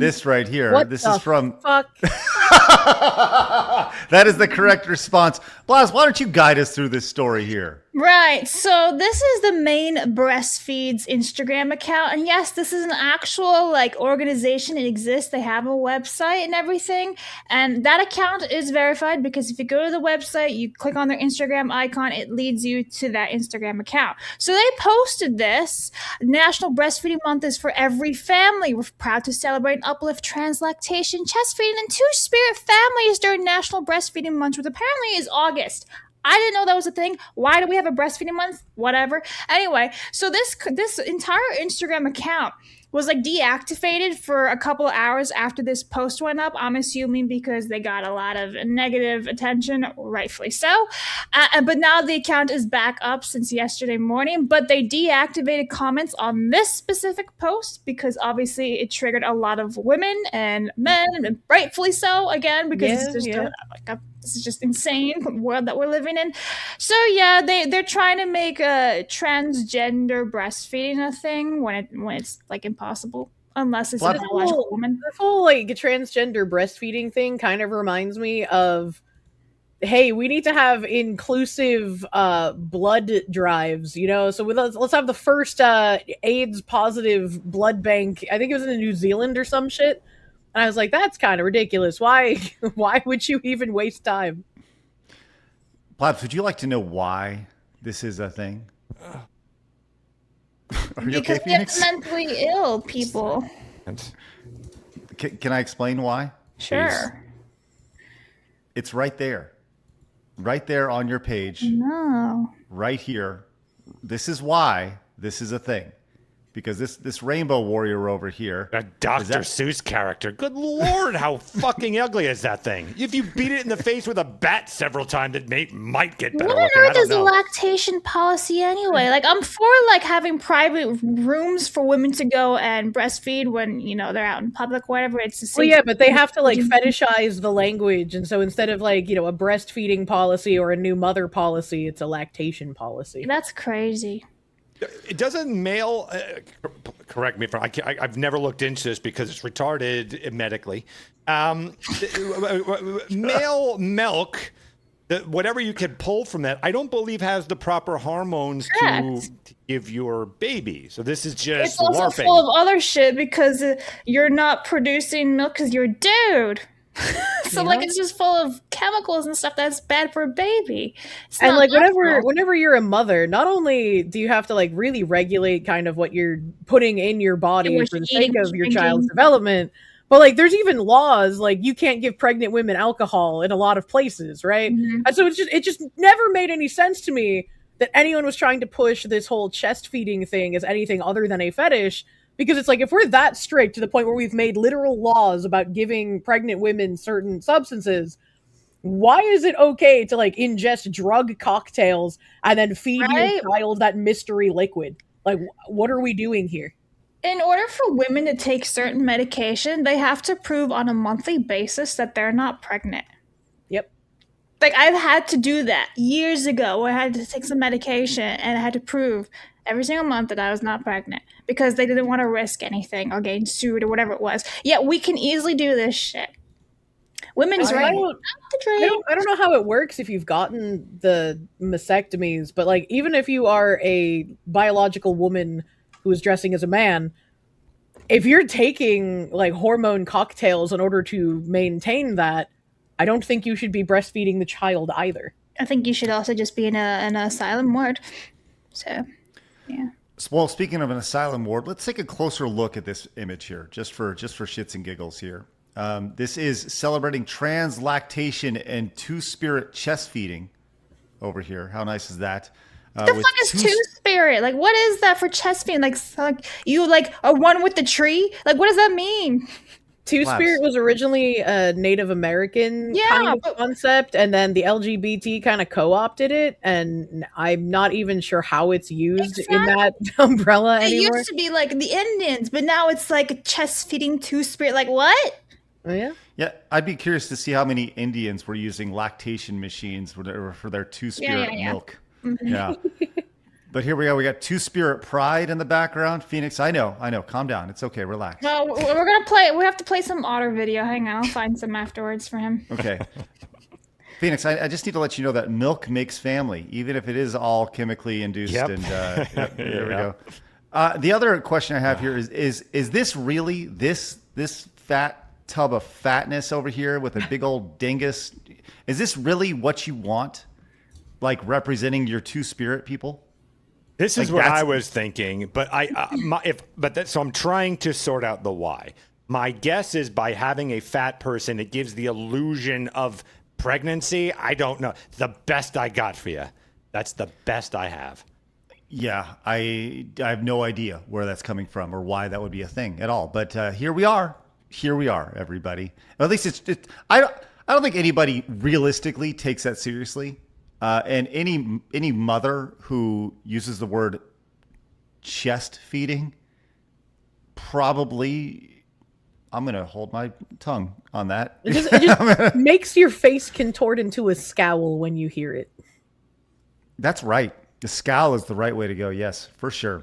this right here. What this the is from fuck? That is the correct response. Blas, why don't you guide us through this story here? Right. So this is the main Breastfeeds Instagram account. And yes, this is an actual organization. It exists. They have a website and everything. And that account is verified because if you go to the website, you click on their Instagram icon, it leads you to that Instagram account. So they posted this. National Breastfeeding Month is for every family. We're proud to celebrate and uplift trans-lactation, chest-feeding, and two-spirit families during National Breastfeeding Month, which apparently is August. I didn't know that was a thing. Why do we have a breastfeeding month? Whatever. Anyway, so this entire Instagram account was deactivated for a couple of hours after this post went up. I'm assuming because they got a lot of negative attention, rightfully so. But now the account is back up since yesterday morning. But they deactivated comments on this specific post because obviously it triggered a lot of women and men, and rightfully so. Again, because it's just this is just insane world that we're living in. So yeah, they're trying to make a transgender breastfeeding a thing when it's impossible unless it's a biological woman. The whole transgender breastfeeding thing kind of reminds me of, hey, we need to have inclusive blood drives, so let's have the first AIDS positive blood bank. I think it was in New Zealand or some shit. And I was like, that's kind of ridiculous. Why would you even waste time? Plabs, would you like to know why this is a thing? Are you okay, Phoenix? Because mentally ill people. Can I explain why? Sure. Please? It's right there. Right there on your page. No. Right here. This is why this is a thing. Because this rainbow warrior over here, a Dr. Seuss character. Good Lord, how fucking ugly is that thing? If you beat it in the face with a bat several times, it might get better. What on earth is a lactation policy anyway? I'm for having private rooms for women to go and breastfeed when they're out in public, whatever. It's the same. Well, yeah, but they have to fetishize the language, and so instead of a breastfeeding policy or a new mother policy, it's a lactation policy. That's crazy. It doesn't male. Correct me if I've never looked into this because it's retarded medically. Male milk, whatever you can pull from that, I don't believe has the proper hormones to give your baby. So this is just it's also LARPing. Full of other shit because you're not producing milk because you're a dude. So it's just full of chemicals and stuff that's bad for a baby. And whenever you're a mother, not only do you have to really regulate kind of what you're putting in your body for the sake of your child's development, but there's even laws you can't give pregnant women alcohol in a lot of places, right? Mm-hmm. And so it just never made any sense to me that anyone was trying to push this whole chest feeding thing as anything other than a fetish. Because it's if we're that strict to the point where we've made literal laws about giving pregnant women certain substances, why is it okay to ingest drug cocktails and then feed your child that mystery liquid? What are we doing here? In order for women to take certain medication, they have to prove on a monthly basis that they're not pregnant. Yep. I've had to do that years ago where I had to take some medication and I had to prove every single month that I was not pregnant because they didn't want to risk anything or getting sued or whatever it was. Yet we can easily do this shit. Women's rights. I don't know how it works if you've gotten the mastectomies, but even if you are a biological woman who is dressing as a man, if you're taking hormone cocktails in order to maintain that, I don't think you should be breastfeeding the child either. I think you should also just be in an asylum ward. So, yeah. Well, speaking of an asylum ward, let's take a closer look at this image here, just for shits and giggles here. This is celebrating trans-lactation and two-spirit chest feeding over here. How nice is that? The fuck is two-spirit? What is that for chest feeding? You are one with the tree? What does that mean? Two-spirit was originally a Native American kind of concept, and then the LGBT kind of co-opted it, and I'm not even sure how it's used in that umbrella anymore. It used to be the Indians, but now it's chest-feeding two-spirit. What? Oh, yeah? Yeah, I'd be curious to see how many Indians were using lactation machines for their two-spirit milk. Mm-hmm. Yeah. But here we go. We got two-spirit pride in the background. Phoenix, I know. Calm down. It's okay. Relax. Well, we're gonna play. We have to play some otter video. Hang on, I'll find some afterwards for him. Okay. Phoenix, I just need to let you know that milk makes family, even if it is all chemically induced. Yep. And there we go. The other question I have here is this really this fat tub of fatness over here with a big old dingus? Is this really what you want? Like representing your two-spirit people? This is what I was thinking, but so I'm trying to sort out the why. My guess is by having a fat person, it gives the illusion of pregnancy. I don't know. The best I got for you. That's the best I have. Yeah, I have no idea where that's coming from or why that would be a thing at all. But here we are. Here we are, everybody. At least I don't think anybody realistically takes that seriously. And any mother who uses the word chest feeding, probably, I'm going to hold my tongue on that. It just makes your face contort into a scowl when you hear it. That's right. The scowl is the right way to go. Yes, for sure.